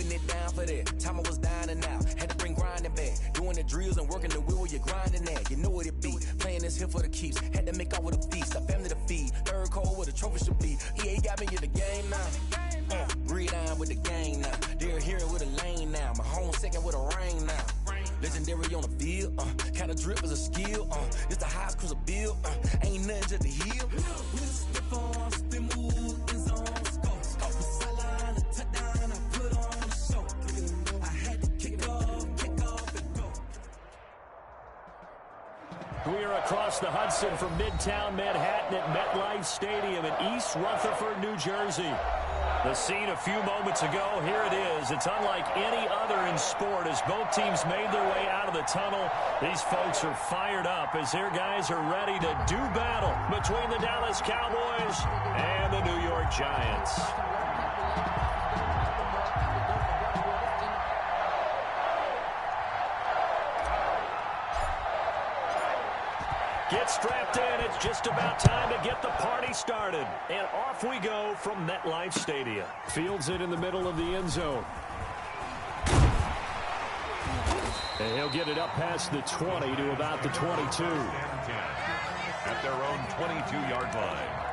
putting it down for that. Time I was dining out, had to bring grinding back. Doing the drills and working the wheel where you're grinding at. You know what it be, playing this here for the keeps. Had to make out with a feast, a family to feed. Third cold where the trophy should be. EA got me in the game now. Breed on with the game now. They're here with a lane now. My home second with a rain now. Legendary on the field, kinda drip is a skill, it's the highest cruiser bill, ain't nothing just to heal. We are across the Hudson from Midtown Manhattan at MetLife Stadium in East Rutherford, New Jersey. The scene a few moments ago, here it is. It's unlike any other in sport as both teams made their way out of the tunnel. These folks are fired up as their guys are ready to do battle between the Dallas Cowboys and the New York Giants. Get strapped in. It's just about time to get the party started. And off we go from MetLife Stadium. Fields it in the middle of the end zone. And he'll get it up past the 20 to about the 22. At their own 22-yard line.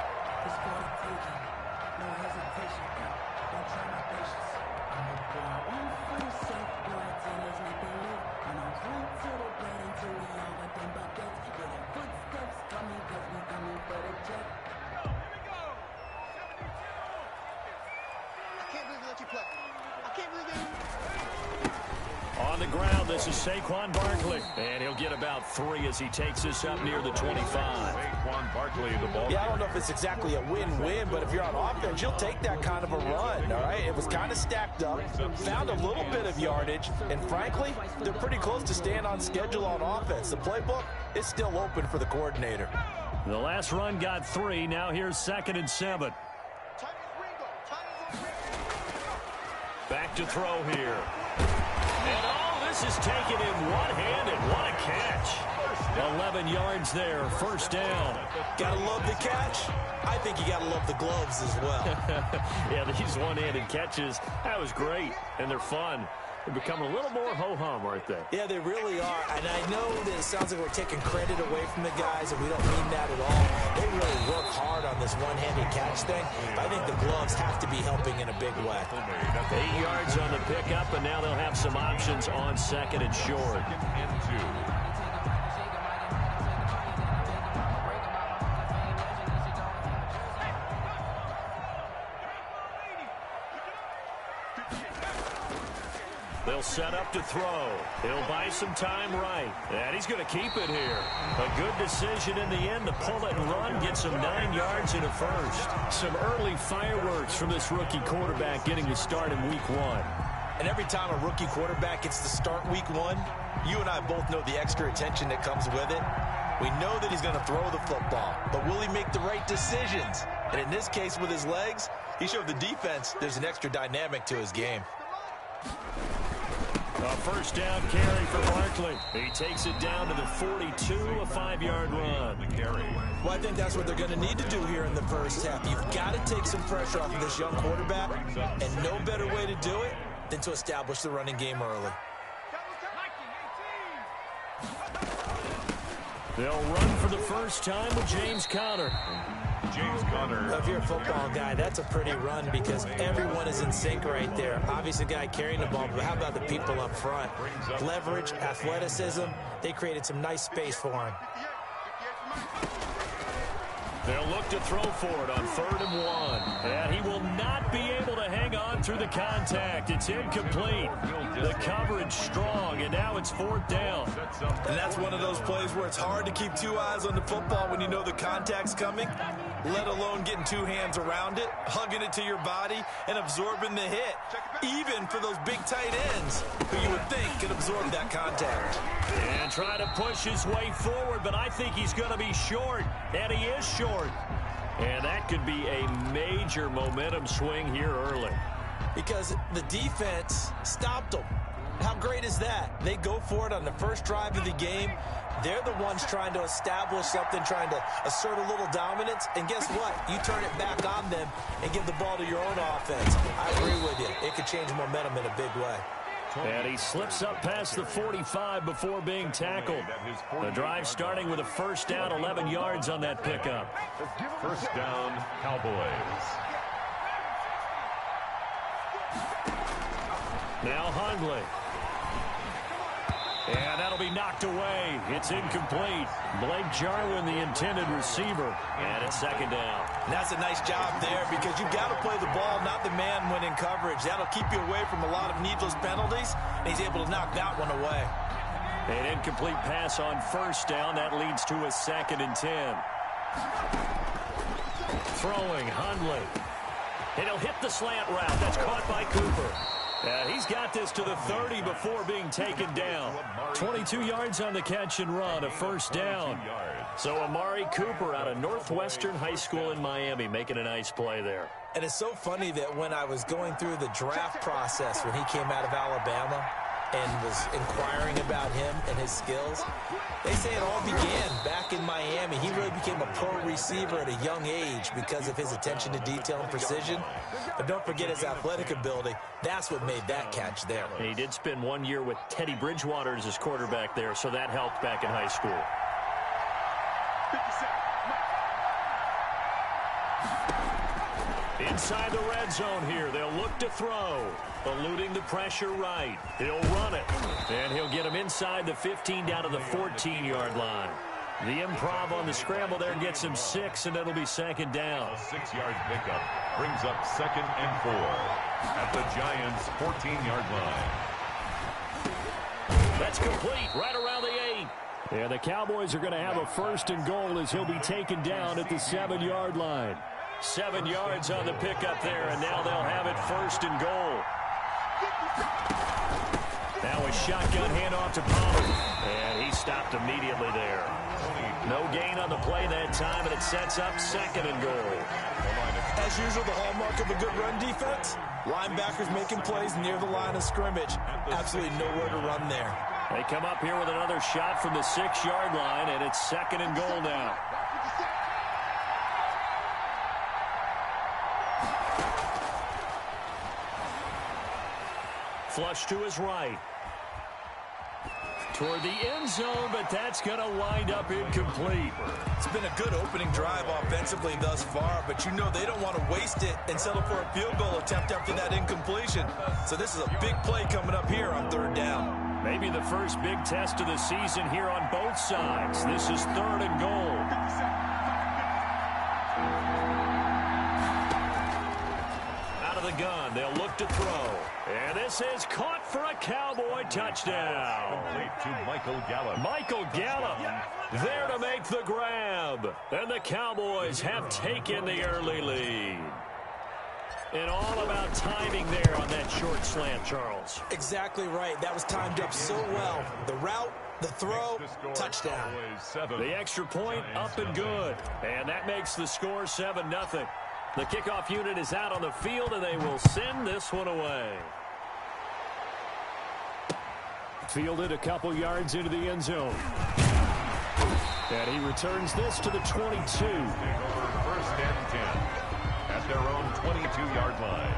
On the ground, this is Saquon Barkley. And he'll get about 3 as he takes this up near the 25. Saquon Barkley, the ball. Yeah, I don't know if it's exactly a win-win, but if you're on offense, you'll take that kind of a run, all right? It was kind of stacked up, found a little bit of yardage, and frankly, they're pretty close to staying on schedule on offense. The playbook is still open for the coordinator. The last run got 3. Now here's 2nd and 7. Back to throw here. And this is taken in one-handed. What a catch. 11 yards there, first down. Gotta love the catch. I think you gotta love the gloves as well. Yeah, these one-handed catches, that was great, and they're fun. They're becoming a little more ho-hum, aren't they? Yeah, they really are. And I know that it sounds like we're taking credit away from the guys, and we don't mean that at all. They really work hard on this one-handed catch thing. I think the gloves have to be helping in a big way. 8 yards on the pickup, and now they'll have some options on 2nd and short. They'll set up to throw. He'll buy some time right. And he's going to keep it here. A good decision in the end to pull it and run, get some 9 yards in a first. Some early fireworks from this rookie quarterback getting the start in week 1. And every time a rookie quarterback gets to start week 1, you and I both know the extra attention that comes with it. We know that he's going to throw the football, but will he make the right decisions? And in this case, with his legs, he showed the defense there's an extra dynamic to his game. A first down carry for Barkley. He takes it down to the 42, a 5-yard run. Well, I think that's what they're going to need to do here in the first half. You've got to take some pressure off of this young quarterback, and no better way to do it than to establish the running game early. They'll run for the first time with James Conner. If you're a football guy, that's a pretty run because everyone is in sync right there. Obviously, the guy carrying the ball, but how about the people up front? Leverage, athleticism, they created some nice space for him. They'll look to throw for it on 3rd and 1. And he will not be able to hang on through the contact. It's incomplete. The coverage strong, and now it's 4th down. And that's one of those plays where it's hard to keep 2 eyes on the football when you know the contact's coming, let alone getting 2 hands around it, hugging it to your body, and absorbing the hit. Even for those big tight ends who you would think could absorb that contact. And try to push his way forward, but I think he's going to be short, and he is short. And that could be a major momentum swing here early. because the defense stopped them. How great is that? They go for it on the first drive of the game. They're the ones trying to establish something, trying to assert a little dominance. And guess what? You turn it back on them and give the ball to your own offense. I agree with you. It could change momentum in a big way. And he slips up past the 45 before being tackled. The drive starting with a first down, 11 yards on that pickup. First down, Cowboys. Now Hundley. And that'll be knocked away. It's incomplete. Blake Jarwin, the intended receiver. And it's second down. And that's a nice job there because you've got to play the ball, not the man when in coverage. That'll keep you away from a lot of needless penalties, and he's able to knock that one away. An incomplete pass on first down. That leads to a 2nd and 10. Throwing Hundley. And he'll hit the slant route. That's caught by Cooper. He's got this to the 30 before being taken down. 22 yards on the catch and run, a first down. So Amari Cooper out of Northwestern High School in Miami making a nice play there. And it's so funny that when I was going through the draft process when he came out of Alabama and was inquiring about him and his skills, they say it all began back in Miami. He really became a pro receiver at a young age because of his attention to detail and precision. But don't forget his athletic ability. That's what made that catch there. And he did spend 1 year with Teddy Bridgewater as his quarterback there, so that helped back in high school. Inside the red zone here, they'll look to throw. Eluding the pressure right. He'll run it. And he'll get him inside the 15 down to the 14-yard line. The improv on the scramble there gets him 6, and it'll be second down. A 6-yard pickup brings up 2nd and 4 at the Giants' 14-yard line. That's complete right around the 8. And the Cowboys are going to have a 1st and goal as he'll be taken down at the 7-yard line. 7 yards on the pickup there, and now they'll have it 1st and goal. Now a shotgun handoff to Pollard, and he stopped immediately there. No gain on the play that time, and it sets up 2nd and goal. As usual, the hallmark of a good run defense, linebackers making plays near the line of scrimmage. Absolutely nowhere to run there. They come up here with another shot from the 6-yard line, and it's 2nd and goal now. Flush to his right. Toward the end zone, but that's going to wind up incomplete. It's been a good opening drive offensively thus far, but you know they don't want to waste it and settle for a field goal attempt after that incompletion. So this is a big play coming up here on 3rd down. Maybe the first big test of the season here on both sides. This is 3rd and goal. Out of the gun, they'll look to throw. And this is caught for a Cowboy touchdown. Complete to Michael Gallup. Michael Gallup there to make the grab. And the Cowboys have taken the early lead. And all about timing there on that short slant, Charles. Exactly right. That was timed up so well. The route, the throw, touchdown. The extra point up and good. And that makes the score 7-0. The kickoff unit is out on the field, and they will send this one away. Fielded a couple yards into the end zone. And he returns this to the 22. Take over 1st and 10 at their own 22-yard line.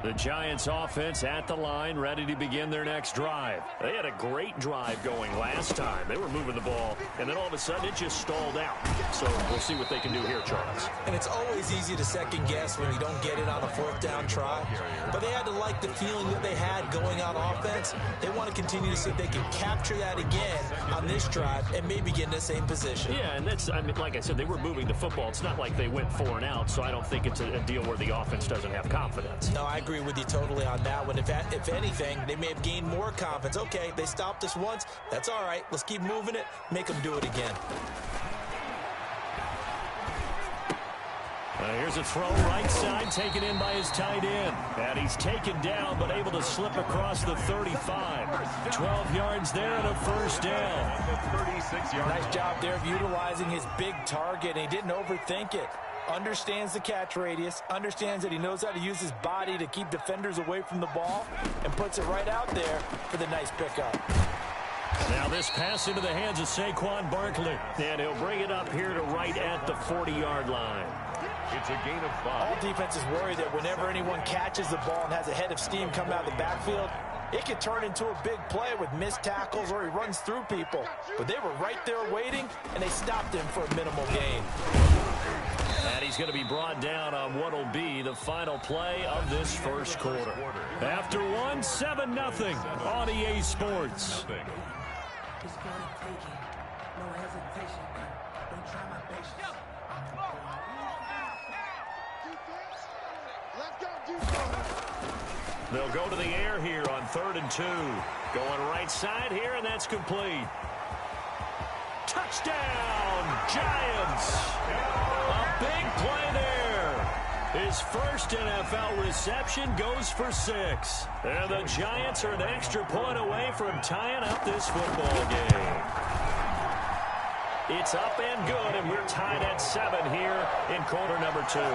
The Giants offense at the line, ready to begin their next drive. They had a great drive going last time. They were moving the ball, and then all of a sudden it just stalled out. So we'll see what they can do here, Charles. And it's always easy to second guess when you don't get it on a 4th down try. But they had to like the feeling that they had going on offense. They want to continue to see if they can capture that again on this drive and maybe get in the same position. Yeah, and that's, I mean, like I said, they were moving the football. It's not like they went 4 and out, so I don't think it's a deal where the offense doesn't have confidence. No, I agree with you totally on that one. If anything, they may have gained more confidence. Okay, they stopped us once. That's all right. Let's keep moving it. Make them do it again. Here's a throw right side, taken in by his tight end. And he's taken down, but able to slip across the 35. 12 yards there and a first down. 36-yard. Nice job there of utilizing his big target. And he didn't overthink it. Understands the catch radius, understands that he knows how to use his body to keep defenders away from the ball, and puts it right out there for the nice pickup. Now this pass into the hands of Saquon Barkley. And he'll bring it up here to right at the 40-yard line. It's a gain of 5. All defenses worry that whenever anyone catches the ball and has a head of steam come out of the backfield, it could turn into a big play with missed tackles or he runs through people. But they were right there waiting, and they stopped him for a minimal gain. And he's going to be brought down on what will be the final play of this first quarter. After one, 7-0 on EA Sports. They'll go to the air here on 3rd and 2. Going right side here, and that's complete. Touchdown, Giants! A big play there. His first NFL reception goes for 6. And the Giants are an extra point away from tying up this football game. It's up and good, and we're tied at 7 here in quarter number 2. 7.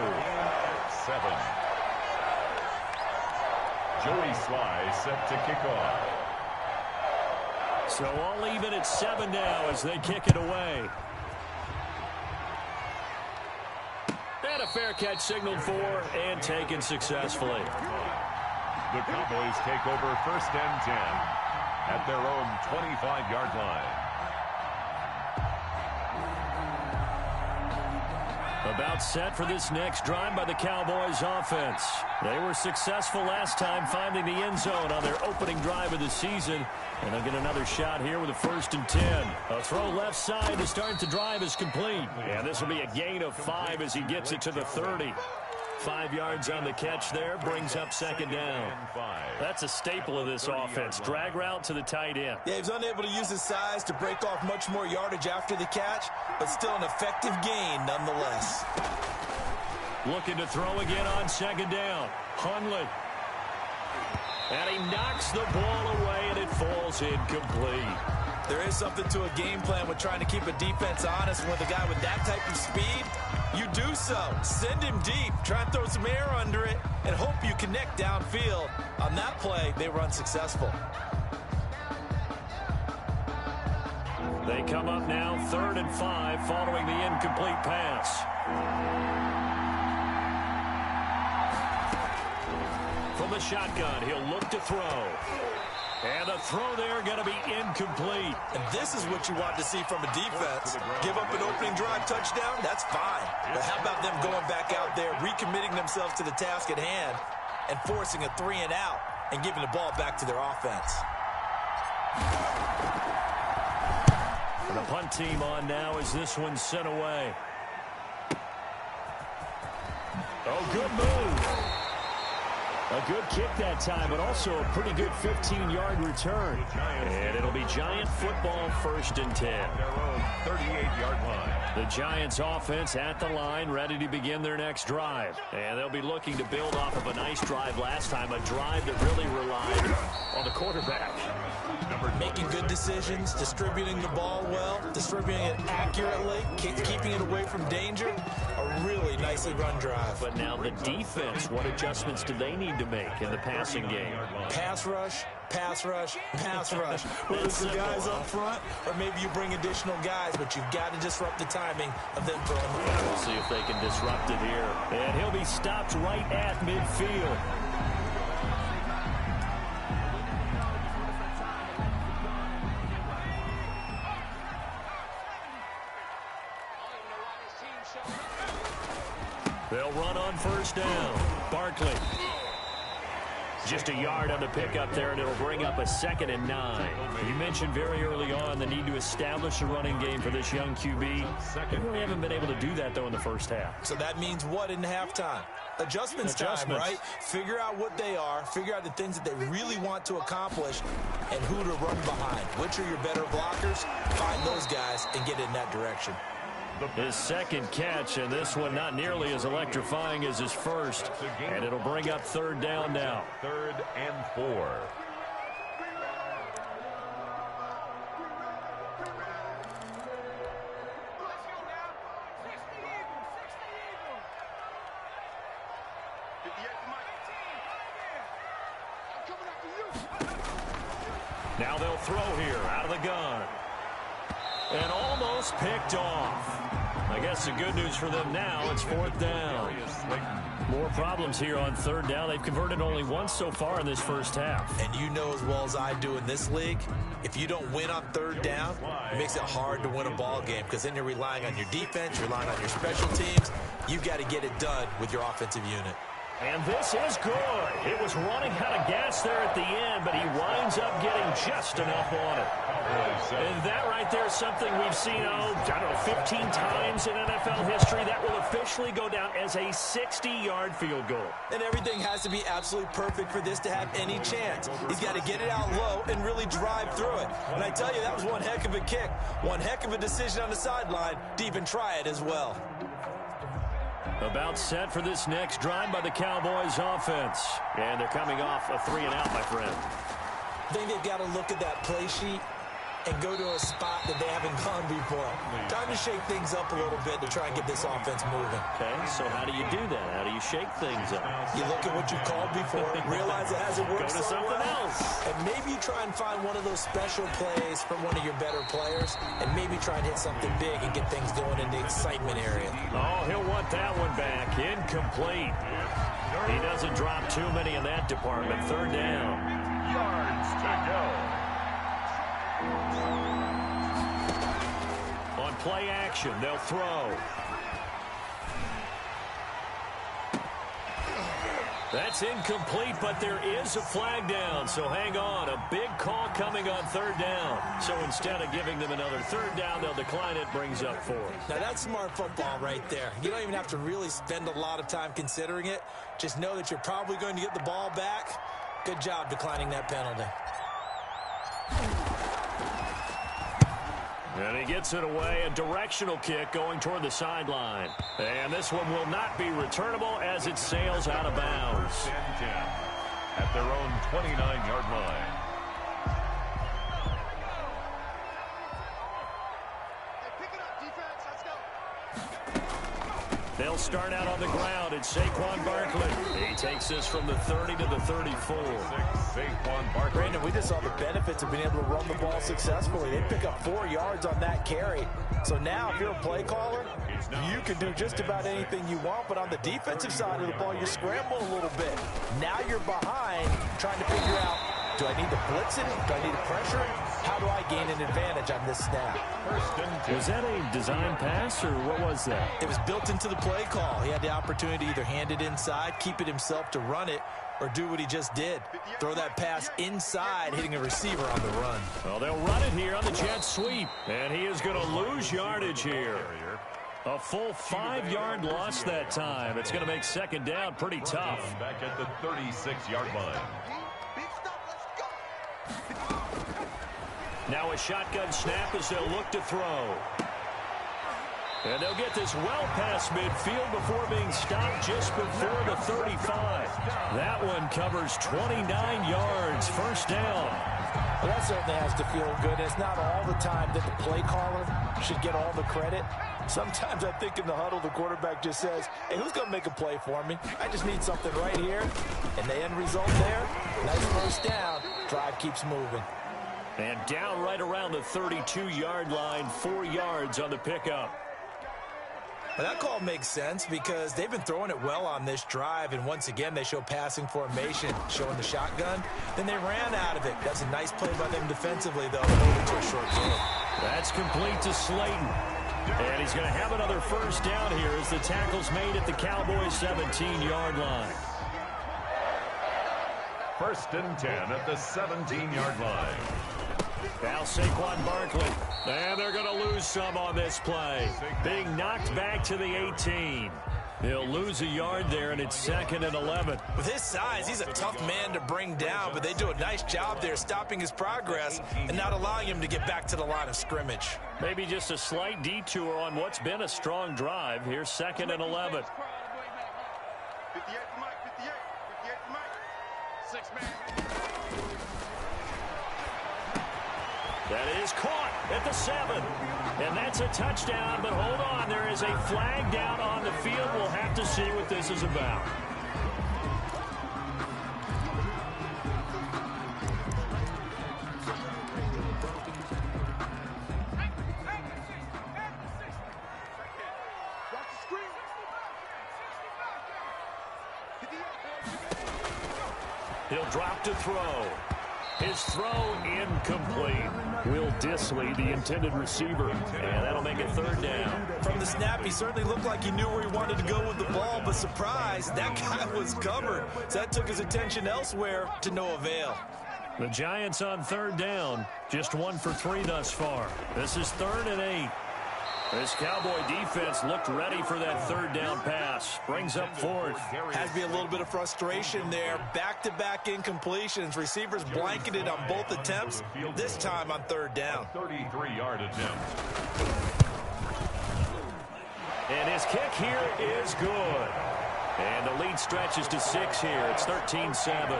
Joey Sly set to kick off. So all even at 7 now as they kick it away. And a fair catch signaled for and taken successfully. The Cowboys take over 1st and 10 at their own 25-yard line. About set for this next drive by the Cowboys offense. They were successful last time finding the end zone on their opening drive of the season. And they'll get another shot here with a 1st and 10. A throw left side to start the drive is complete. And this will be a gain of 5 as he gets it to the 30. 5 yards on the catch there, brings up 2nd down. That's a staple of this offense. Drag route to the tight end. Yeah, he's unable to use his size to break off much more yardage after the catch, but still an effective gain nonetheless. Looking to throw again on 2nd down. Hundley. And he knocks the ball away, and it falls incomplete. There is something to a game plan with trying to keep a defense honest. With a guy with that type of speed, you do so. Send him deep. Try and throw some air under it and hope you connect downfield. On that play, they were unsuccessful. They come up now 3rd and 5 following the incomplete pass. From the shotgun, he'll look to throw. And the throw there going to be incomplete. And this is what you want to see from a defense. Give up an opening drive touchdown, that's fine. But how about them going back out there, recommitting themselves to the task at hand, and forcing a 3 and out, and giving the ball back to their offense. And the punt team on now as this one's sent away. Oh, good move. A good kick that time, but also a pretty good 15-yard return. And it'll be Giant football 1st and 10. Their own 38-yard line. The Giants offense at the line, ready to begin their next drive. And they'll be looking to build off of a nice drive last time, a drive that really relied on the quarterback. Making good decisions, distributing the ball well, distributing it accurately, keeping it away from danger. A really nicely run drive. But now the defense, what adjustments do they need to make in the passing game? Pass rush, pass rush, pass rush. Whether it's the guys up front or maybe you bring additional guys, but you've got to disrupt the timing of them throwing the ball. We'll see if they can disrupt it here. And he'll be stopped right at midfield. They'll run on 1st down. Barkley. Just a yard on the pickup there, and it'll bring up a 2nd and 9. You mentioned very early on the need to establish a running game for this young QB. They really haven't been able to do that, though, in the first half. So that means what in halftime? Adjustments time, right? Figure out what they are, figure out the things that they really want to accomplish, and who to run behind. Which are your better blockers? Find those guys and get in that direction. His second catch, and this one not nearly as electrifying as his first. And it'll bring up third down now. 3rd and 4. Now they'll throw here out of the gun. And almost picked off. I guess the good news for them now, it's 4th down. More problems here on 3rd down. They've converted only once so far in this first half. And you know as well as I do in this league, if you don't win on 3rd down, it makes it hard to win a ball game because then you're relying on your defense, you're relying on your special teams. You've got to get it done with your offensive unit. And this is good. It was running out of gas there at the end, but he winds up getting just enough on it. And that right there is something we've seen, I don't know, 15 times in NFL history. That will officially go down as a 60-yard field goal. And everything has to be absolutely perfect for this to have any chance. He's got to get it out low and really drive through it. And I tell you, that was one heck of a kick. One heck of a decision on the sideline to even try it as well. About set for this next drive by the Cowboys offense. And they're coming off a 3-and-out, my friend. I think they've got to look at that play sheet and go to a spot that they haven't gone before. Time to shake things up a little bit to try and get this offense moving. Okay, so how do you do that? How do you shake things up? You look at what you called before, realize it hasn't worked Go to something else. And maybe you try and find one of those special plays from one of your better players, and maybe try and hit something big and get things going in the excitement area. Oh, he'll want that one back. Incomplete. He doesn't drop too many in that department. 3rd down. Yards to go. On play action, they'll throw. That's incomplete, but there is a flag down, so hang on. A big call coming on 3rd down. So instead of giving them another 3rd down, they'll decline it, brings up 4th. Now that's smart football right there. You don't even have to really spend a lot of time considering it. Just know that you're probably going to get the ball back. Good job declining that penalty. And he gets it away, a directional kick going toward the sideline. And this one will not be returnable as it sails out of bounds. 1st and 10 at their own 29-yard line. They'll start out on the ground. It's Saquon Barkley. He takes this from the 30 to the 34. Saquon Barkley. Brandon, we just saw the benefits of being able to run the ball successfully. They pick up 4 yards on that carry. So now if you're a play caller, you can do just about anything you want. But on the defensive side of the ball, you scramble a little bit. Now you're behind trying to figure out, do I need to blitz it? Do I need to pressure it? How do I gain an advantage on this snap? 1st and 10. Was that a design pass, or what was that? It was built into the play call. He had the opportunity to either hand it inside, keep it himself to run it, or do what he just did. Throw that pass inside, hitting a receiver on the run. Well, they'll run it here on the jet sweep. And he is going to lose yardage here. A full 5-yard loss that time. It's going to make 2nd down pretty tough. Back at the 36-yard line. Now a shotgun snap as they'll look to throw. And they'll get this well past midfield before being stopped just before the 35. That one covers 29 yards. 1st down. Well, that certainly has to feel good. It's not all the time that the play caller should get all the credit. Sometimes I think in the huddle, the quarterback just says, hey, who's going to make a play for me? I just need something right here. And the end result there, nice 1st down. Drive keeps moving. And down right around the 32-yard line, 4 yards on the pickup. Well, that call makes sense because they've been throwing it well on this drive, and once again, they show passing formation, showing the shotgun. Then they ran out of it. That's a nice play by them defensively, though, to hold it to a short game. That's complete to Slayton. And he's going to have another 1st down here as the tackle's made at the Cowboys' 17-yard line. 1st and 10 at the 17-yard line. Now Saquon Barkley. And they're going to lose some on this play. Being knocked back to the 18. He'll lose a yard there, and it's 2nd and 11. With his size, he's a tough man to bring down, but they do a nice job there stopping his progress and not allowing him to get back to the line of scrimmage. Maybe just a slight detour on what's been a strong drive. Here's 2nd and 11. 58 to Mike, 58 to Mike. 6 man. That is caught at the 7. And that's a touchdown, but hold on. There is a flag down on the field. We'll have to see what this is about. He'll drop to throw. His throw incomplete. Will Disley, the intended receiver. And that'll make it 3rd down. From the snap, he certainly looked like he knew where he wanted to go with the ball, but surprise, that guy was covered. So that took his attention elsewhere to no avail. The Giants on 3rd down. Just 1 for 3 thus far. This is 3rd and 8. This Cowboy defense looked ready for that 3rd down pass. Brings up 4th. Has to be a little bit of frustration there. Back-to-back incompletions. Receivers blanketed on both attempts, this time on 3rd down. 33-yard attempt. And his kick here is good. And the lead stretches to 6 here. It's 13-7.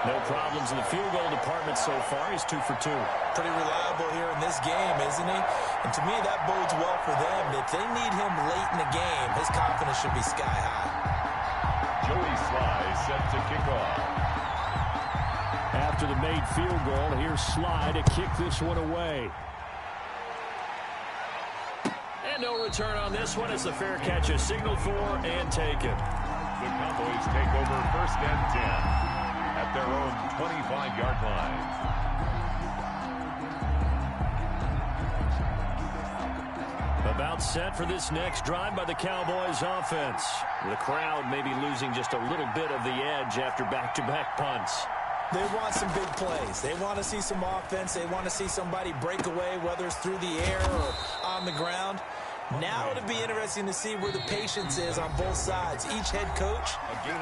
No problems in the field goal department so far. He's 2 for 2. Pretty reliable here in this game, isn't he? And to me, that bodes well for them. If they need him late in the game, his confidence should be sky high. Joey Sly set to kick off. After the made field goal, here's Sly to kick this one away. And no return on this one as the fair catch is signaled for and taken. The Cowboys take over 1st and 10 at their own 25-yard line. About set for this next drive by the Cowboys offense. The crowd maybe losing just a little bit of the edge after back-to-back punts. They want some big plays. They want to see some offense. They want to see somebody break away, whether it's through the air or on the ground. Now it'll be interesting to see where the patience is on both sides. Each head coach,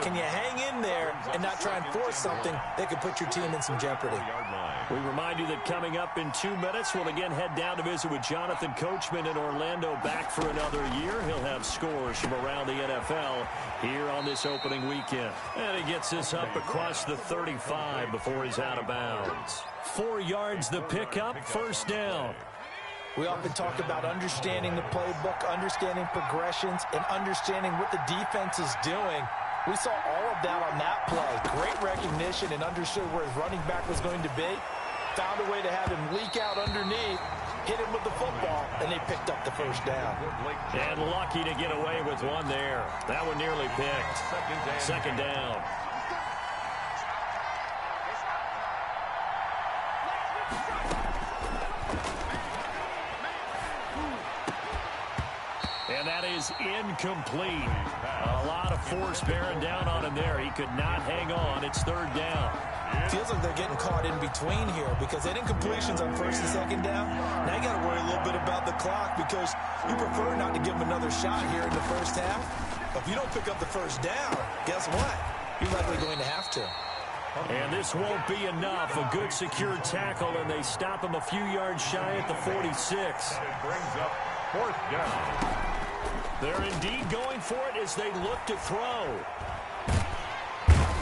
can you hang in there and not try and force something that could put your team in some jeopardy? We remind you that coming up in 2 minutes, we'll again head down to visit with Jonathan Coachman in Orlando, back for another year. He'll have scores from around the NFL here on this opening weekend. And he gets this up across the 35 before he's out of bounds. 4 yards the pickup, 1st down. We often talk about understanding the playbook, understanding progressions, and understanding what the defense is doing. We saw all of that on that play. Great recognition and understood where his running back was going to be. Found a way to have him leak out underneath, hit him with the football, and they picked up the 1st down. And lucky to get away with one there. That one nearly picked. 2nd down. And that is incomplete. A lot of force bearing down on him there. He could not hang on. It's 3rd down. Feels like they're getting caught in between here because they had incompletions on 1st and 2nd down. Now you got to worry a little bit about the clock because you prefer not to give them another shot here in the 1st half. But if you don't pick up the 1st down, guess what? You're likely going to have to. And this won't be enough. A good secure tackle, and they stop him a few yards shy at the 46. It brings up 4th down. They're indeed going for it as they look to throw.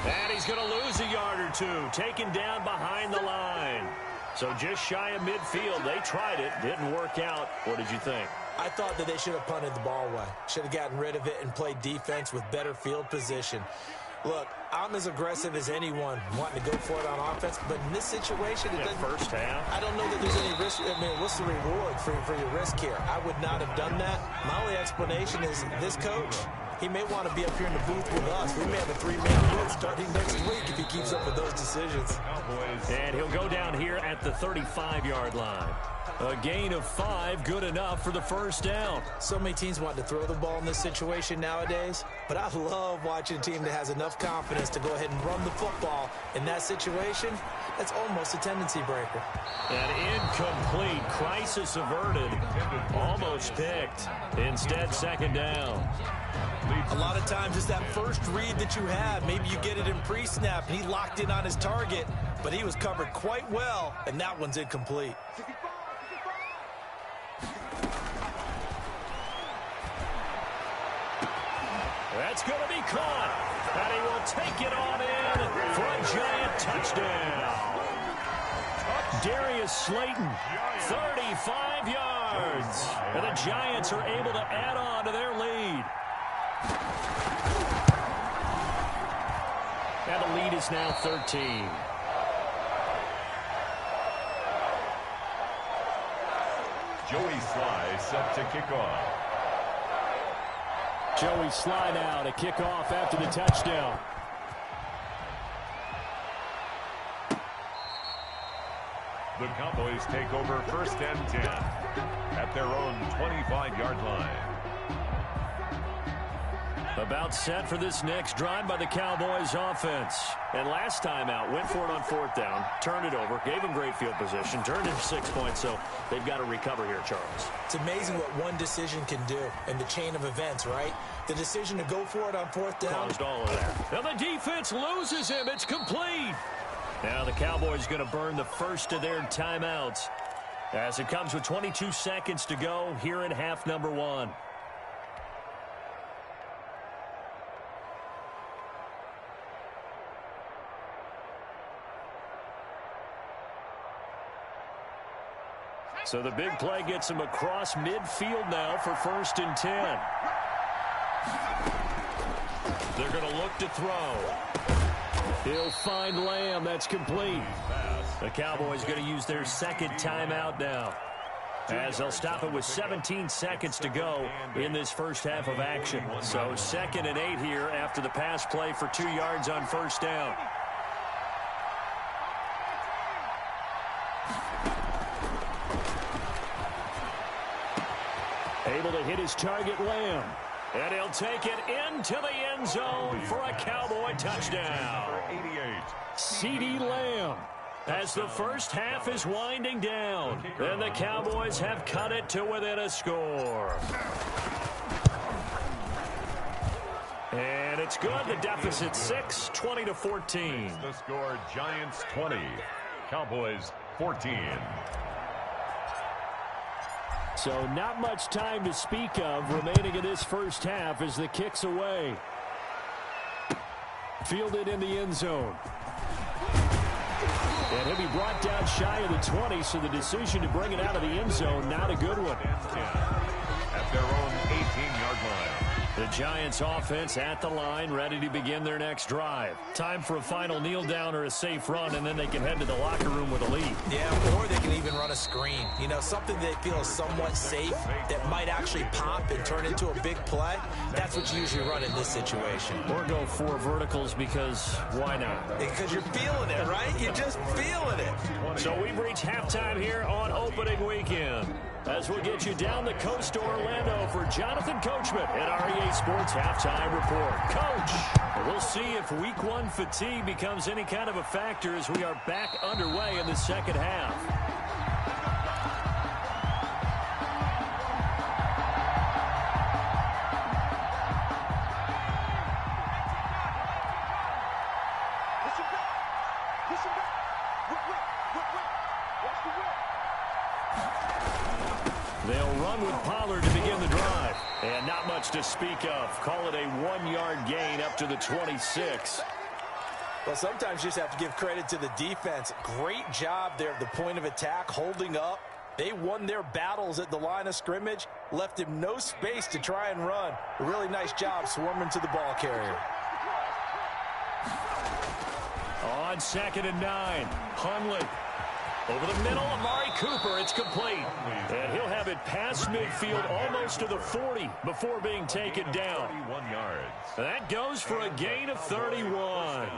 And he's going to lose a yard or 2, taken down behind the line. So just shy of midfield. They tried it, didn't work out. What did you think? I thought that they should have punted the ball away. Should have gotten rid of it and played defense with better field position. Look, I'm as aggressive as anyone wanting to go for it on offense, but in this situation, it doesn't. 1st half. I don't know that there's any risk. I mean, what's the reward for your risk here? I would not have done that. My only explanation is this coach, he may want to be up here in the booth with us. We may have a 3-man blitz starting next week if he keeps up with those decisions. And he'll go down here at the 35-yard line. A gain of 5, good enough for the first down. So many teams want to throw the ball in this situation nowadays, but I love watching a team that has enough confidence to go ahead and run the football. In that situation, that's almost a tendency breaker. An incomplete, crisis averted, almost picked. Instead, second down. A lot of times it's that first read that you have. Maybe you get it in pre-snap, and he locked in on his target, but he was covered quite well, and that one's incomplete. That's going to be caught, and he will take it on in for a Giant touchdown. Darius Slayton, 35 yards, and the Giants are able to add on to their lead. And the lead is now 13. Joey Sly set to kick off. Joey Sly now to kick off after the touchdown. The Cowboys take over first and 10 at their own 25-yard line. About set for this next drive by the Cowboys offense. And last time out, went for it on fourth down, turned it over, gave them great field position, turned it 6 points, so they've got to recover here, Charles. It's amazing what one decision can do in the chain of events, right? The decision to go for it on fourth down. Caused all of that. And the defense loses him. It's complete. Now the Cowboys going to burn the first of their timeouts as it comes with 22 seconds to go here in half number 1. So the big play gets him across midfield now for first and 10. They're going to look to throw. He'll find Lamb. That's complete. The Cowboys going to use their second timeout now, as they'll stop it with 17 seconds to go in this first half of action. So 2nd and 8 here after the pass play for 2 yards on first down. Able to hit his target, Lamb. And he'll take it into the end zone for a Cowboy touchdown. 88. CeeDee Lamb, as the first half is winding down, and the Cowboys have cut it to within a score. And it's good. The deficit 6, 20-14. The score, Giants 20, Cowboys 14. So not much time to speak of remaining in this first half as the kick's away. Fielded in the end zone. And he'll be brought down shy of the 20, so the decision to bring it out of the end zone, not a good one. At their own 18-yard line. The Giants offense at the line, ready to begin their next drive. Time for a final kneel down or a safe run, and then they can head to the locker room with a lead. Yeah, or they can even run a screen. You know, something they feel is somewhat safe that might actually pop and turn into a big play. That's what you usually run in this situation. Or go 4 verticals, because why not? Because you're feeling it, right? You're just feeling it. So we've reached halftime here on opening weekend, as we'll get you down the coast to Orlando for Jonathan Coachman at REA Sports Halftime Report. Coach, we'll see if Week 1 fatigue becomes any kind of a factor as we are back underway in the second half. They'll run with Pollard to begin the drive. And not much to speak of. Call it a 1-yard gain up to the 26. Well, sometimes you just have to give credit to the defense. Great job there at the point of attack, holding up. They won their battles at the line of scrimmage, left him no space to try and run. A really nice job swarming to the ball carrier. On 2nd and 9, Hundley. Over the middle, Amari Cooper, it's complete. And he'll have it past midfield almost to the 40 before being taken down. 31 yards. That goes for a gain of 31.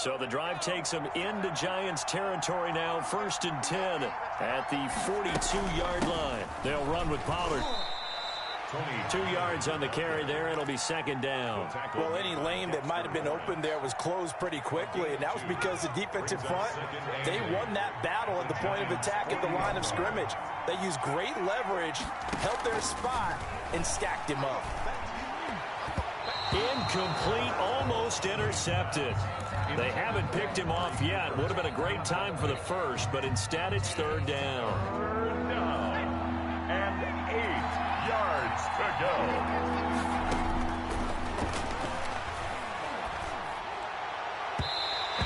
So the drive takes them into Giants territory now, 1st and 10 at the 42-yard line. They'll run with Pollard. 2 yards on the carry there. It'll be 2nd down. Well, any lane that might have been open there was closed pretty quickly, and that was because the defensive front, they won that battle at the point of attack at the line of scrimmage. They used great leverage, held their spot, and stacked him up. Incomplete, almost intercepted. They haven't picked him off yet. Would have been a great time for the first, but instead it's 3rd down. 3rd down and 8 yards to go.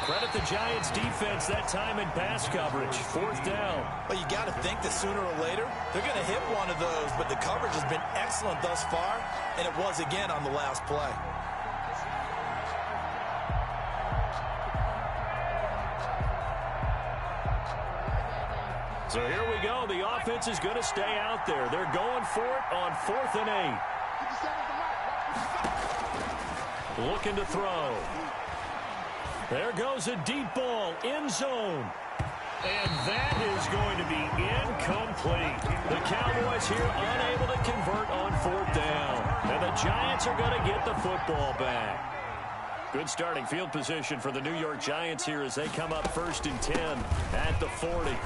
Credit the Giants defense that time in pass coverage. 4th down. Well, you got to think that sooner or later they're going to hit one of those, but the coverage has been excellent thus far, and it was again on the last play. So here we go. The offense is going to stay out there. They're going for it on 4th and 8. Looking to throw. There goes a deep ball, end zone. And that is going to be incomplete. The Cowboys here unable to convert on 4th down. And the Giants are going to get the football back. Good starting field position for the New York Giants here as they come up 1st and 10 at the 40.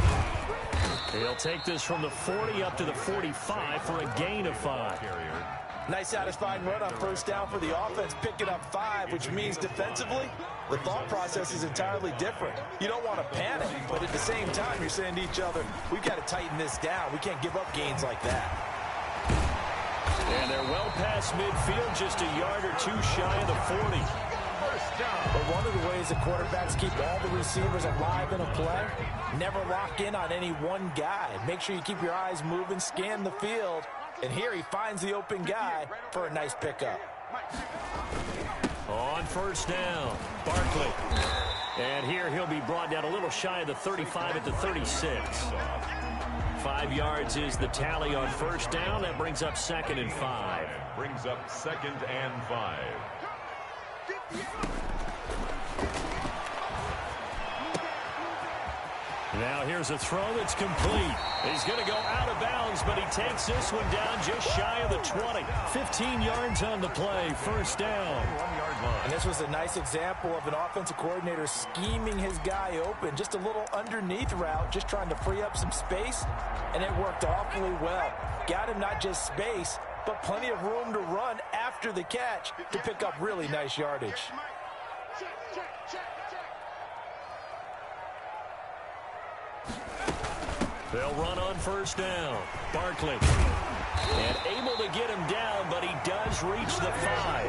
He'll take this from the 40 up to the 45 for a gain of 5. Nice satisfying run on 1st down for the offense, picking up 5, which means defensively, the thought process is entirely different. You don't want to panic, but at the same time, you're saying to each other, we've got to tighten this down. We can't give up gains like that. And they're well past midfield, just a yard or 2 shy of the 40. But one of the ways that quarterbacks keep all the receivers alive in a play, never lock in on any one guy. Make sure you keep your eyes moving, scan the field, and here he finds the open guy for a nice pickup. On 1st down, Barkley. And here he'll be brought down a little shy of the 35 at the 36. 5 yards is the tally on 1st down. That brings up 2nd and 5. Brings up 2nd and 5. Now here's a throw that's complete. He's going to go out of bounds, but he takes this one down just shy of the 20. 15 yards on the play, 1st down. 1-yard line. And this was a nice example of an offensive coordinator scheming his guy open. Just a little underneath route, just trying to free up some space, and it worked awfully well. Got him not just space, but plenty of room to run after the catch to pick up really nice yardage. They'll run on 1st down. Barkley. And able to get him down, but he does reach the 5.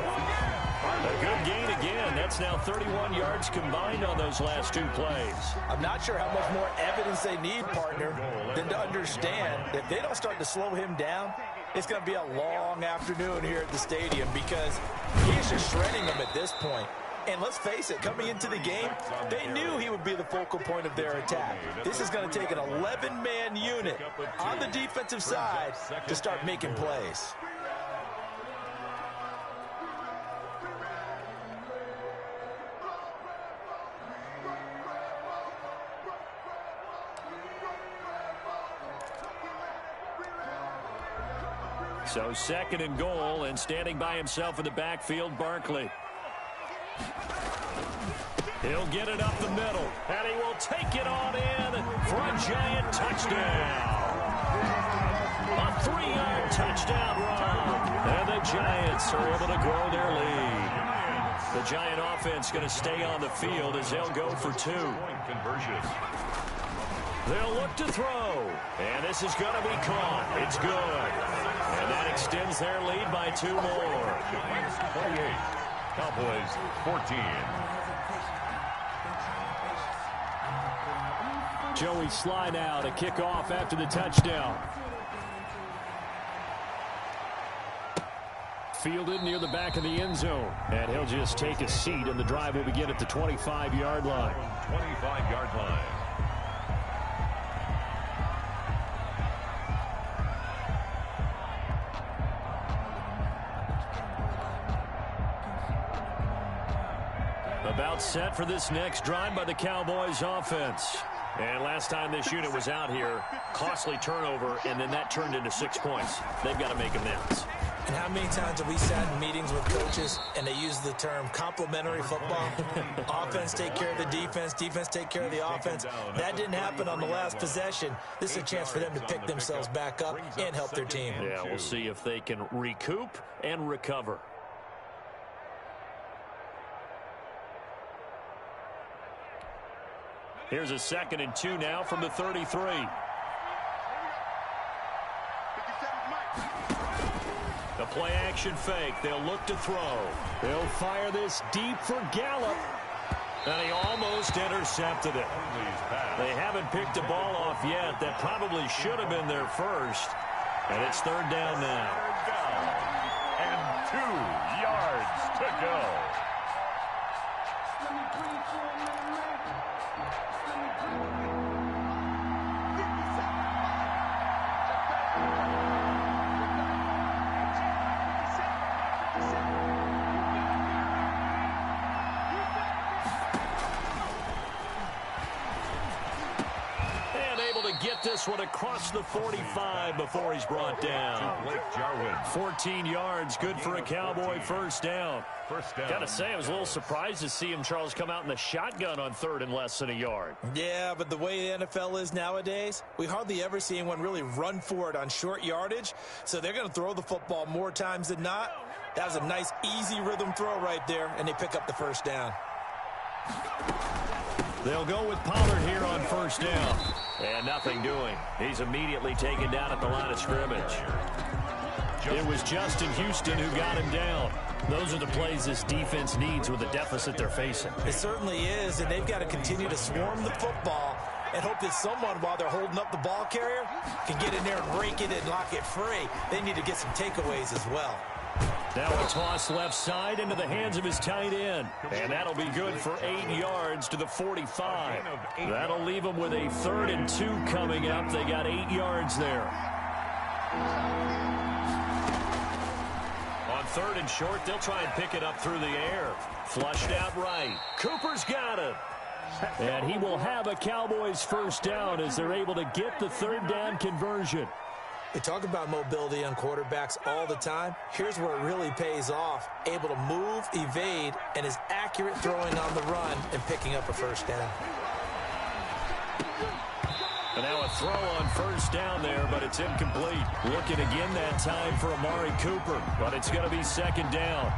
A good gain again. That's now 31 yards combined on those last 2 plays. I'm not sure how much more evidence they need, partner, than to understand that if they don't start to slow him down, it's going to be a long afternoon here at the stadium because he's just shredding them at this point. And let's face it, coming into the game, they knew he would be the focal point of their attack. This is going to take an 11-man unit on the defensive side to start making plays. So 2nd and goal, and standing by himself in the backfield, Barkley. He'll get it up the middle, and he will take it on in for a Giant touchdown. A 3-yard touchdown run, and the Giants are able to grow their lead. The Giant offense going to stay on the field as they'll go for 2. Conversion. They'll look to throw, and this is going to be caught. It's good. And that extends their lead by 2 more. 28. Cowboys 14. Joey Sly now to kick off after the touchdown. Fielded near the back of the end zone. And he'll just take a seat, and the drive will begin at the 25-yard line. 25-yard line. About set for this next drive by the Cowboys offense. And last time this unit was out here, costly turnover, and then that turned into 6 points. They've got to make amends. And how many times have we sat in meetings with coaches and they use the term complementary football? Offense take care of the defense, defense take care of the offense. That didn't happen on the last possession. This is a chance for them to pick themselves back up and help their team. Yeah, we'll see if they can recoup and recover. Here's a 2nd and 2 now from the 33. The play action fake. They'll look to throw. They'll fire this deep for Gallup. And he almost intercepted it. They haven't picked a ball off yet. That probably should have been their first. And it's 3rd down now. And 2 yards to go. Get this one across the 45 before he's brought down. 14 yards, good for a Cowboy first down. Got to say, I was a little surprised to see him, Charles, come out in the shotgun on 3rd and less than a yard. Yeah, but the way the NFL is nowadays, we hardly ever see anyone really run for it on short yardage. So they're going to throw the football more times than not. That was a nice, easy rhythm throw right there, and they pick up the first down. They'll go with Pollard here on first down. And nothing doing. He's immediately taken down at the line of scrimmage. It was Justin Houston who got him down. Those are the plays this defense needs with the deficit they're facing. It certainly is, and they've got to continue to swarm the football and hope that someone, while they're holding up the ball carrier, can get in there and rake it and lock it free. They need to get some takeaways as well. Now a toss left side into the hands of his tight end. And that'll be good for 8 yards to the 45. That'll leave them with a 3rd and 2 coming up. They got 8 yards there. On 3rd and short, they'll try and pick it up through the air. Flushed out right. Cooper's got it. And he will have a Cowboys first down as they're able to get the 3rd down conversion. They talk about mobility on quarterbacks all the time. Here's where it really pays off. Able to move, evade, and is accurate throwing on the run and picking up a first down. And now a throw on first down there, but it's incomplete. Looking again that time for Amari Cooper, but it's going to be 2nd down.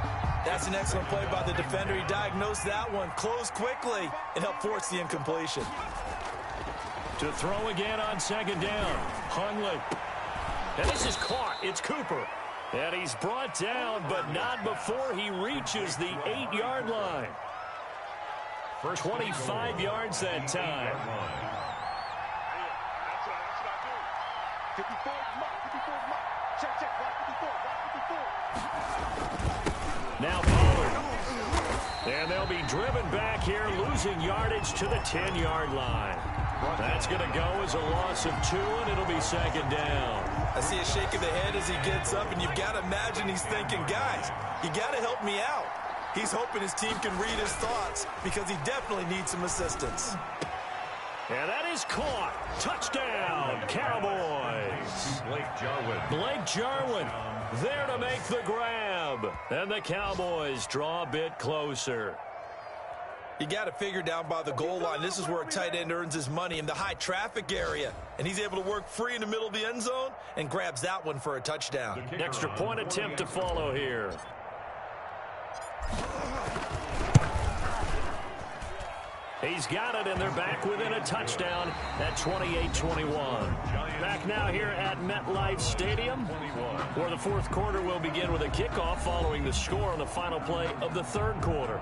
That's an excellent play by the defender. He diagnosed that one, closed quickly, and helped force the incompletion. To throw again on 2nd down. Hundley. And this is caught. It's Cooper. And he's brought down, but not before he reaches the 8-yard line. For 25 yards that time. 54 mark. Check. Now Pollard. And they'll be driven back here, losing yardage to the 10-yard line. That's going to go as a loss of 2, and it'll be 2nd down. I see a shake of the head as he gets up, and you've got to imagine he's thinking, guys, you got to help me out. He's hoping his team can read his thoughts because he definitely needs some assistance. And that is caught. Touchdown, Cowboys. Blake Jarwin there to make the grab. And the Cowboys draw a bit closer. You got to figure down by the goal line. This is where a tight end earns his money, in the high traffic area. And he's able to work free in the middle of the end zone and grabs that one for a touchdown. Extra point attempt to follow here. He's got it, and they're back within a touchdown at 28-21. Back now here at MetLife Stadium, where the 4th quarter will begin with a kickoff following the score on the final play of the 3rd quarter.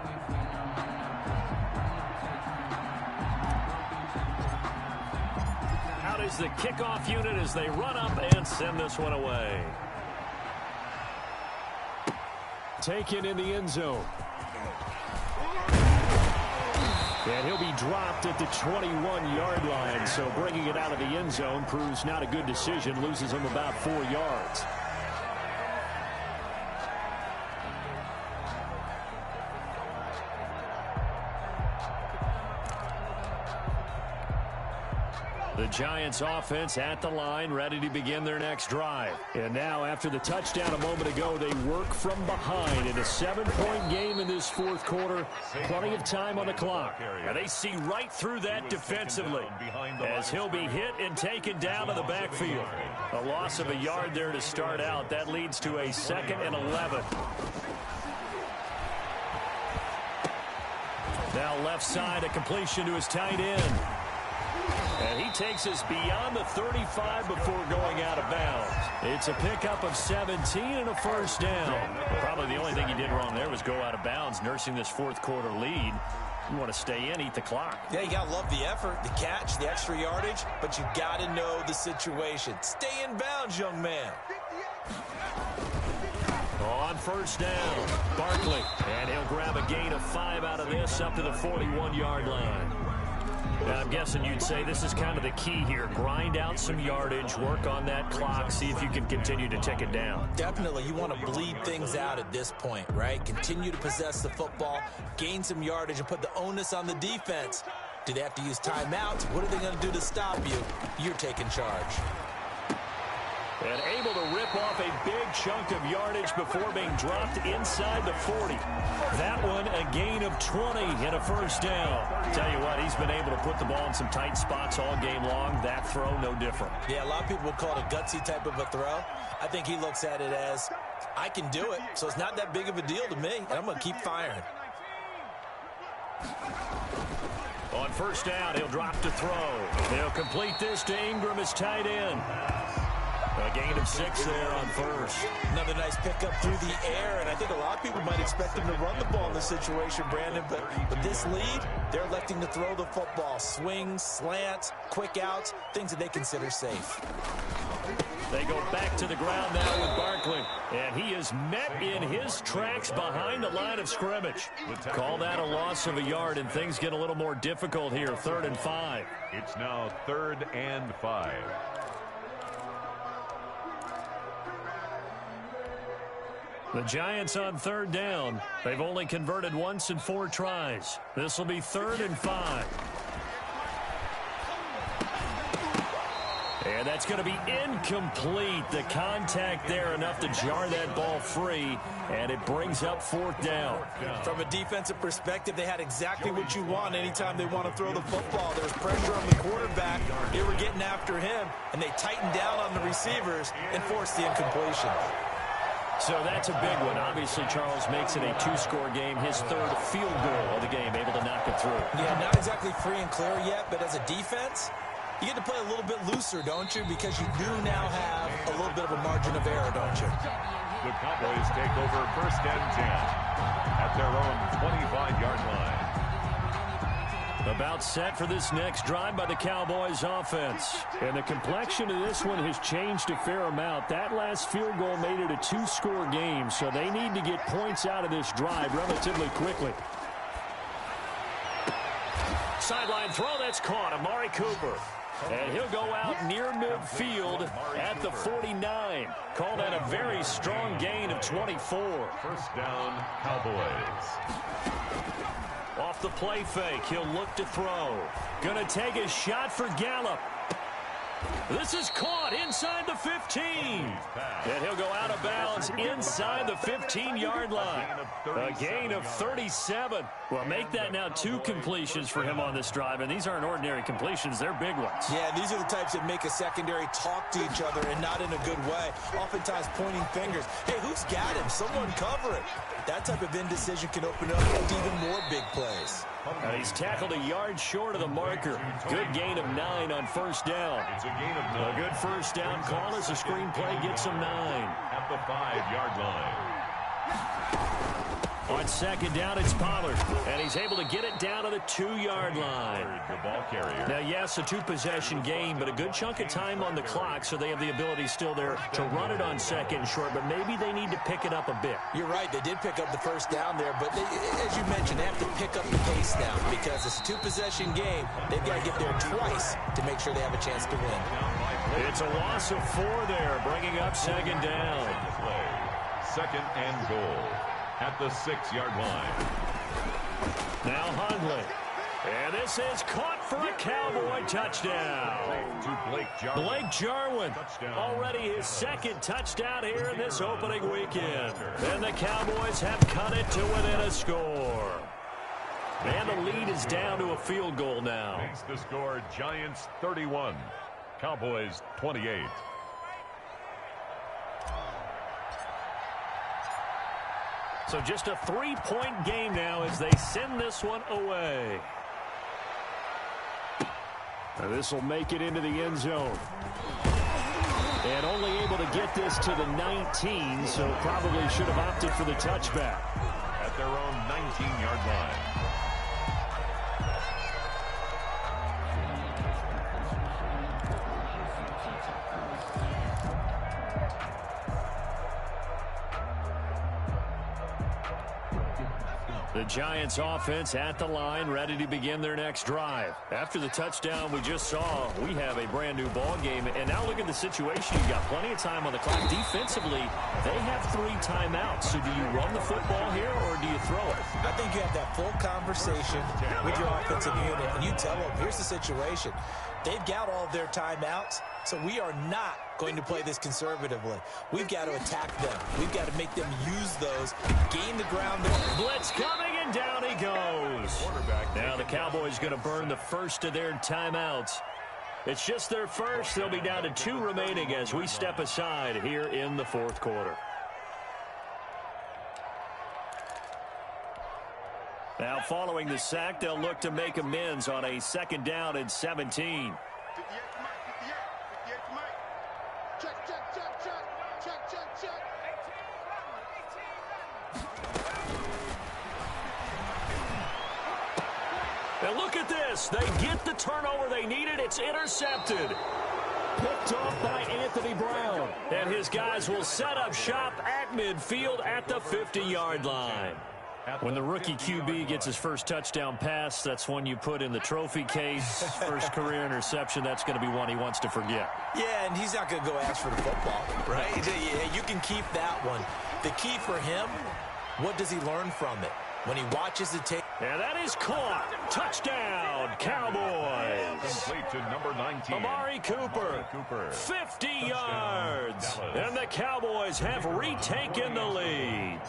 Out is the kickoff unit as they run up and send this one away. Taken in the end zone. And he'll be dropped at the 21-yard line, so bringing it out of the end zone proves not a good decision, loses him about 4 yards. The Giants offense at the line, ready to begin their next drive. And now, after the touchdown a moment ago, they work from behind in a 7-point game in this fourth quarter. Plenty of time on the clock. And they see right through that defensively as he'll be hit and taken down to the backfield. A loss of a yard there to start out. That leads to a 2nd and 11. Now left side, a completion to his tight end. And he takes us beyond the 35 before going out of bounds. It's a pickup of 17 and a first down. Probably the only thing he did wrong there was go out of bounds, nursing this fourth quarter lead. You want to stay in, eat the clock. Yeah, you got to love the effort, the catch, the extra yardage, but you got to know the situation. Stay in bounds, young man. On first down, Barkley. And he'll grab a gain of 5 out of this up to the 41-yard line. Now, I'm guessing you'd say this is kind of the key here. Grind out some yardage, work on that clock, see if you can continue to tick it down. Definitely. You want to bleed things out at this point, right? Continue to possess the football, gain some yardage, and put the onus on the defense. Do they have to use timeouts? What are they going to do to stop you? You're taking charge. And able to rip off a big chunk of yardage before being dropped inside the 40. That one, a gain of 20 and a first down. Tell you what, he's been able to put the ball in some tight spots all game long. That throw, no different. Yeah, a lot of people would call it a gutsy type of a throw. I think he looks at it as, I can do it, so it's not that big of a deal to me, and I'm going to keep firing. On first down, he'll drop to throw. He'll complete this to Ingram, his tight end. A gain of 6 there on first. Another nice pickup through the air, and I think a lot of people might expect him to run the ball in this situation, Brandon, but with this lead, they're electing to throw the football. Swings, slants, quick outs, things that they consider safe. They go back to the ground now with Barkley, and he is met in his tracks behind the line of scrimmage. Call that a loss of a yard, and things get a little more difficult here, 3rd and 5. It's now 3rd and 5. The Giants on 3rd down. They've only converted once in 4 tries. This will be 3rd and 5. And that's going to be incomplete. The contact there enough to jar that ball free, and it brings up 4th down. From a defensive perspective, they had exactly what you want anytime they want to throw the football. There was pressure on the quarterback. They were getting after him, and they tightened down on the receivers and forced the incompletion. So that's a big one. Obviously, Charles makes it a 2-score game. His 3rd field goal of the game, able to knock it through. Yeah, not exactly free and clear yet, but as a defense, you get to play a little bit looser, don't you? Because you do now have a little bit of a margin of error, don't you? The Cowboys take over 1st and 10 at their own 25-yard line. About set for this next drive by the Cowboys offense. And the complexion of this one has changed a fair amount. That last field goal made it a 2-score game, so they need to get points out of this drive relatively quickly. Sideline throw, that's caught. Amari Cooper. And he'll go out near midfield at the 49. Call that a very strong gain of 24. 1st down, Cowboys. Off the play fake, he'll look to throw. Gonna take a shot for Gallup. This is caught inside the 15. And he'll go out of bounds inside the 15-yard line. A gain of 37. Well, make that now 2 completions for him on this drive. And these aren't ordinary completions. They're big ones. Yeah, these are the types that make a secondary talk to each other and not in a good way. Oftentimes pointing fingers. Hey, who's got him? Someone cover it. That type of indecision can open up to even more big plays. And he's tackled a yard short of the marker. Good gain of 9 on first down. It's a gain of 9. A good first down call as the screenplay gets him 9. At the 5-yard line. On second down, it's Pollard, and he's able to get it down to the 2-yard line. The ball carrier. Now, yes, a 2-possession game, but a good chunk of time on the clock, so they have the ability still there to run it on second and short, but maybe they need to pick it up a bit. You're right, they did pick up the first down there, but they, as you mentioned, they have to pick up the pace now because it's a 2-possession game. They've got to get there twice to make sure they have a chance to win. It's a loss of 4 there, bringing up second down. 2nd and goal. At the 6-yard line. Now Hundley. And this is caught for a Cowboy touchdown. To Blake Jarwin, already his second touchdown here in this opening weekend. And the Cowboys have cut it to within a score. And the lead is down to a field goal now. Makes the score Giants 31, Cowboys 28. So just a 3-point game now as they send this one away. This will make it into the end zone. And only able to get this to the 19, so probably should have opted for the touchback. At their own 19-yard line. The Giants offense at the line, ready to begin their next drive. After the touchdown we just saw, we have a brand new ball game. And now look at the situation. You've got plenty of time on the clock. Defensively, they have 3 timeouts. So do you run the football here or do you throw it? I think you have that full conversation with your offensive unit, and you tell them, here's the situation. They've got all of their timeouts, so we are not going to play this conservatively. We've got to attack them. We've got to make them use those, gain the ground. Blitz coming, and down he goes. Now the Cowboys going to burn the first of their timeouts. It's just their first. They'll be down to 2 remaining as we step aside here in the fourth quarter. Now following the sack, they'll look to make amends on a 2nd down and 17. 58 to Mike, 58 to Mike. Check, check, check, check. Check, check, check. And look at this. They get the turnover they needed. It's intercepted. Picked off by Anthony Brown. And his guys will set up shop at midfield at the 50-yard line. When the rookie QB gets his first touchdown pass, that's one you put in the trophy case. First career interception, that's going to be one he wants to forget. Yeah, and he's not going to go ask for the football, right? You can keep that one. The key for him, what does he learn from it? When he watches the tape. And that is caught. Touchdown, Cowboys. Complete to number 19. Amari Cooper. 50 yards. And the Cowboys have retaken the lead.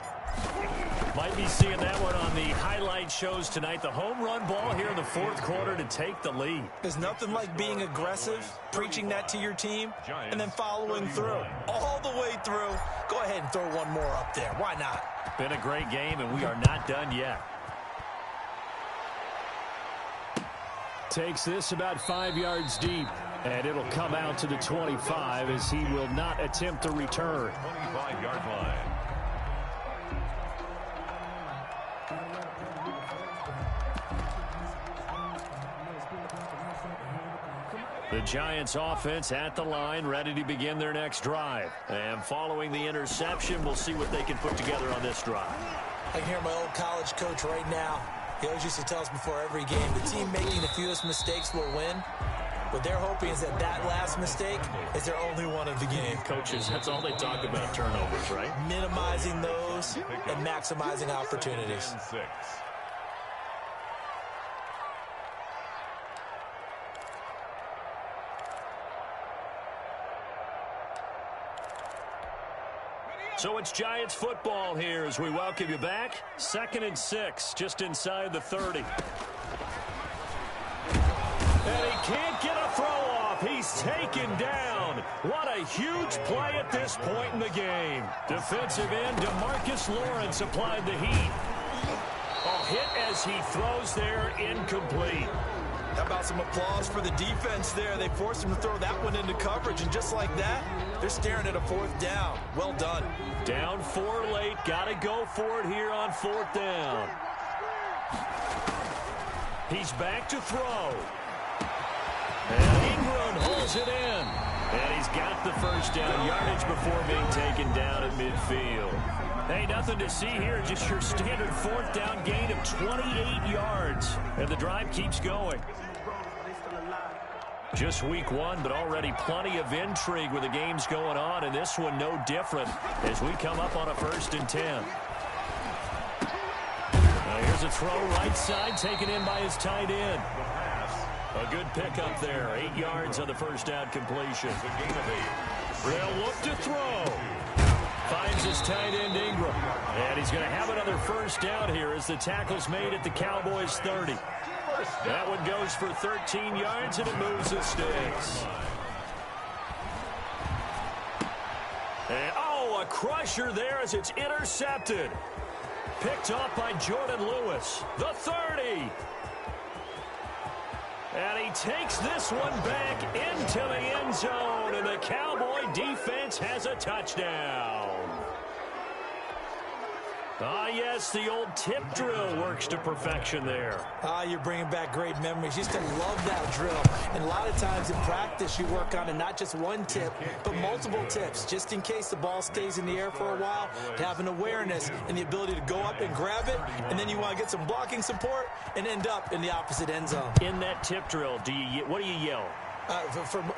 Might be seeing that one on the highlight shows tonight. The home run ball here in the fourth quarter to take the lead. There's nothing like being aggressive, preaching that to your team, and then following through. All the way through. Go ahead and throw one more up there. Why not? Been a great game, and we are not done yet. Takes this about 5 yards deep, and it'll come out to the 25 as he will not attempt to return. 25-yard line. The Giants offense at the line, ready to begin their next drive. And following the interception, we'll see what they can put together on this drive. I can hear my old college coach right now. He always used to tell us before every game, the team making the fewest mistakes will win. What they're hoping is that that last mistake is their only one of the game. Coaches, that's all they talk about, turnovers, right? Minimizing those and maximizing opportunities. 6. So it's Giants football here as we welcome you back. 2nd and 6, just inside the 30. And he can't get a throw off. He's taken down. What a huge play at this point in the game. Defensive end DeMarcus Lawrence applied the heat. A hit as he throws there, incomplete. How about some applause for the defense there? They forced him to throw that one into coverage, and just like that, they're staring at a 4th down. Well done. Down 4 late. Got to go for it here on 4th down. He's back to throw. And Ingram holds it in. And he's got the first down yardage before being taken down at midfield. Hey, nothing to see here. Just your standard 4th down gain of 28 yards. And the drive keeps going. Just week 1, but already plenty of intrigue with the games going on, and this one no different as we come up on a 1st and 10. Here's a throw right side, taken in by his tight end. A good pickup there. 8 yards on the first down completion. They'll look to throw. Finds his tight end, Ingram. And he's going to have another first down here as the tackle's made at the Cowboys 30. That one goes for 13 yards, and it moves the sticks. And, a crusher there as it's intercepted. Picked off by Jordan Lewis. The 30. And he takes this one back into the end zone, and the Cowboy defense has a touchdown. Yes, the old tip drill works to perfection there. You're bringing back great memories. Used to love that drill. And a lot of times in practice, you work on it, not just one tip, but multiple tips, just in case the ball stays in the air for a while, to have an awareness and the ability to go up and grab it, and then you want to get some blocking support and end up in the opposite end zone. In that tip drill, what do you yell?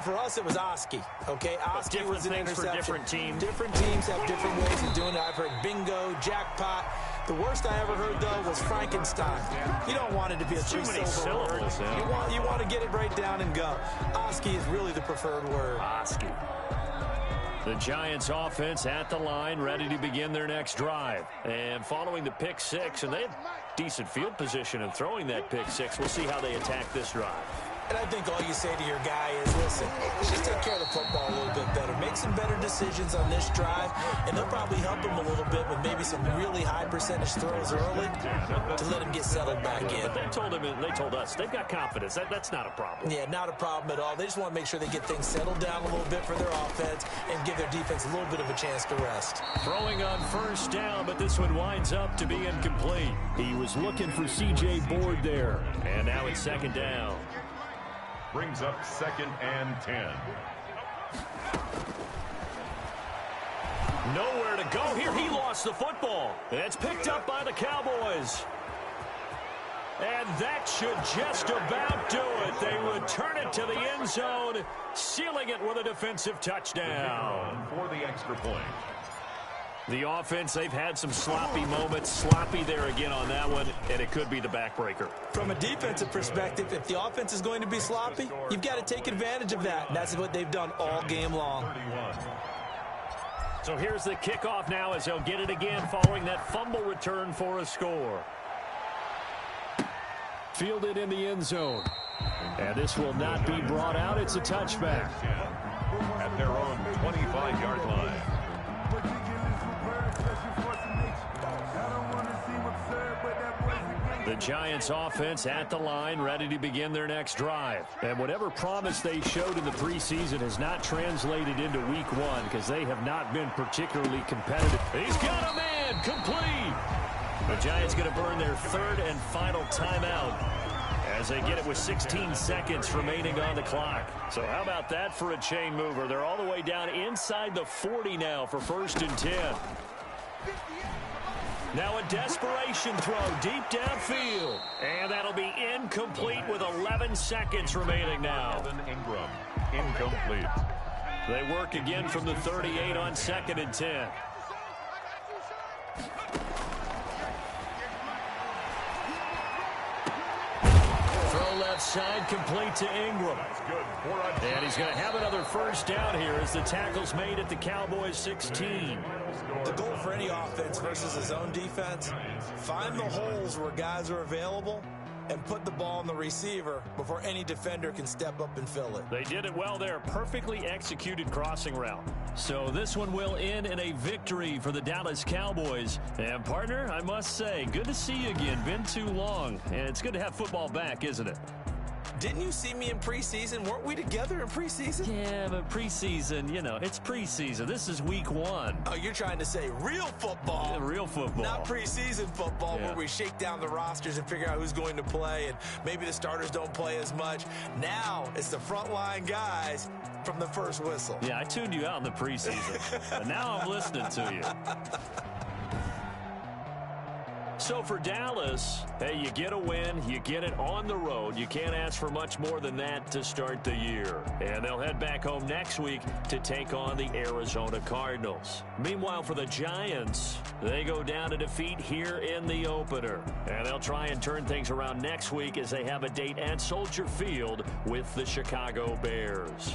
For us, it was Oski. Okay, Oski was an interception. For different teams. Different teams have different ways of doing it. I've heard bingo, jackpot. The worst I ever heard, though, was Frankenstein. You don't want it to be a three-syllable word. You want to get it right down and go. Oski is really the preferred word. Oski. The Giants offense at the line, ready to begin their next drive. And following the pick six, and they have decent field position in throwing that pick six. We'll see how they attack this drive. And I think all you say to your guy is, listen, let's just take care of the football a little bit better. Make some better decisions on this drive, and they'll probably help him a little bit with maybe some really high percentage throws early to let him get settled back in. But they told us they've got confidence. That's not a problem. Yeah, not a problem at all. They just want to make sure they get things settled down a little bit for their offense and give their defense a little bit of a chance to rest. Throwing on first down, but this one winds up to be incomplete. He was looking for C.J. Board there. And now it's second down. Brings up 2nd and 10. Nowhere to go here. He lost the football. It's picked up by the Cowboys. And that should just about do it. They return it to the end zone, sealing it with a defensive touchdown. For the extra point. The offense, they've had some sloppy moments. Sloppy there again on that one, and it could be the backbreaker. From a defensive perspective, if the offense is going to be sloppy, you've got to take advantage of that. And that's what they've done all game long. So here's the kickoff now as they'll get it again following that fumble return for a score. Fielded in the end zone. And this will not be brought out. It's a touchback. At their own 25-yard line. The Giants offense at the line, ready to begin their next drive. And whatever promise they showed in the preseason has not translated into week one because they have not been particularly competitive. He's got a man, complete. The Giants going to burn their third and final timeout as they get it with 16 seconds remaining on the clock. So how about that for a chain mover? They're all the way down inside the 40 now for 1st and 10. Now a desperation throw deep downfield. And that'll be incomplete with 11 seconds remaining now. Ingram, incomplete. They work again from the 38 on 2nd and 10. Throw left side, complete to Ingram. And he's going to have another first down here as the tackle's made at the Cowboys 16. The goal for any offense versus his own defense, find the holes where guys are available and put the ball on the receiver before any defender can step up and fill it. They did it well there. Perfectly executed crossing route. So this one will end in a victory for the Dallas Cowboys. And partner, I must say, good to see you again. Been too long. And it's good to have football back, isn't it? Didn't you see me in preseason? Weren't we together in preseason? Yeah, but preseason, it's preseason. This is week one. Oh, you're trying to say real football. Yeah, real football. Not preseason football where we shake down the rosters and figure out who's going to play and maybe the starters don't play as much. Now it's the frontline guys from the first whistle. Yeah, I tuned you out in the preseason. And now I'm listening to you. So for Dallas, hey, you get a win, you get it on the road. You can't ask for much more than that to start the year. And they'll head back home next week to take on the Arizona Cardinals. Meanwhile, for the Giants, they go down to defeat here in the opener. And they'll try and turn things around next week as they have a date at Soldier Field with the Chicago Bears.